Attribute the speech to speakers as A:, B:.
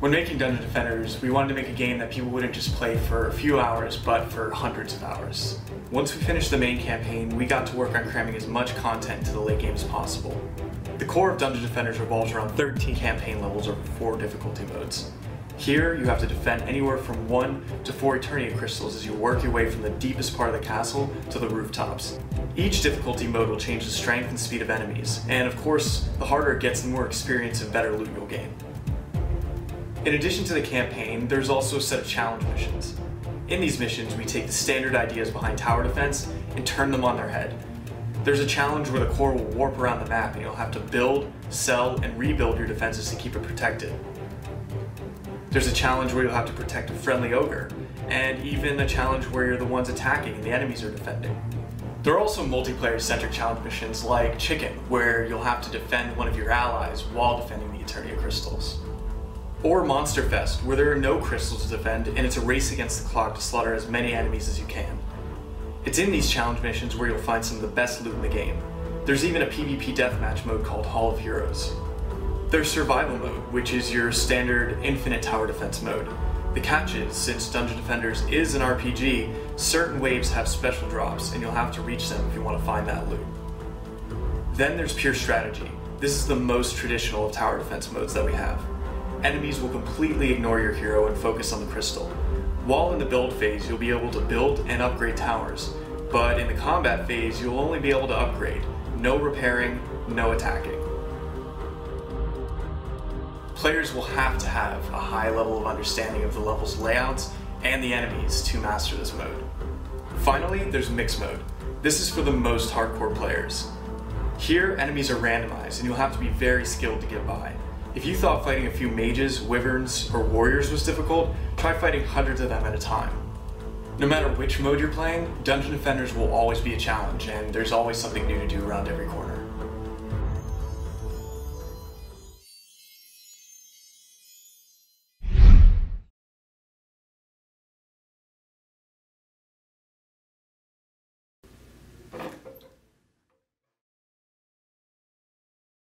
A: When making Dungeon Defenders, we wanted to make a game that people wouldn't just play for a few hours, but for hundreds of hours. Once we finished the main campaign, we got to work on cramming as much content into the late game as possible. The core of Dungeon Defenders revolves around 13 campaign levels over 4 difficulty modes. Here, you have to defend anywhere from 1 to 4 Eternity Crystals as you work your way from the deepest part of the castle to the rooftops. Each difficulty mode will change the strength and speed of enemies, and of course, the harder it gets, the more experience and better loot you'll gain. In addition to the campaign, there's also a set of challenge missions. In these missions, we take the standard ideas behind tower defense and turn them on their head. There's a challenge where the core will warp around the map and you'll have to build, sell, and rebuild your defenses to keep it protected. There's a challenge where you'll have to protect a friendly ogre, and even a challenge where you're the ones attacking and the enemies are defending. There are also multiplayer-centric challenge missions like Chicken, where you'll have to defend one of your allies while defending the Eternity Crystals. Or Monster Fest, where there are no crystals to defend and it's a race against the clock to slaughter as many enemies as you can. It's in these challenge missions where you'll find some of the best loot in the game. There's even a PvP deathmatch mode called Hall of Heroes. There's Survival Mode, which is your standard infinite tower defense mode. The catch is, since Dungeon Defenders is an RPG, certain waves have special drops and you'll have to reach them if you want to find that loot. Then there's Pure Strategy. This is the most traditional of tower defense modes that we have. Enemies will completely ignore your hero and focus on the crystal. While in the build phase, you'll be able to build and upgrade towers, but in the combat phase, you'll only be able to upgrade. No repairing, no attacking. Players will have to have a high level of understanding of the level's layouts and the enemies to master this mode. Finally, there's Mix Mode. This is for the most hardcore players. Here, enemies are randomized and you'll have to be very skilled to get by. If you thought fighting a few mages, wyverns, or warriors was difficult, try fighting hundreds of them at a time. No matter which mode you're playing, Dungeon Defenders will always be a challenge, and there's always something new to do around every corner.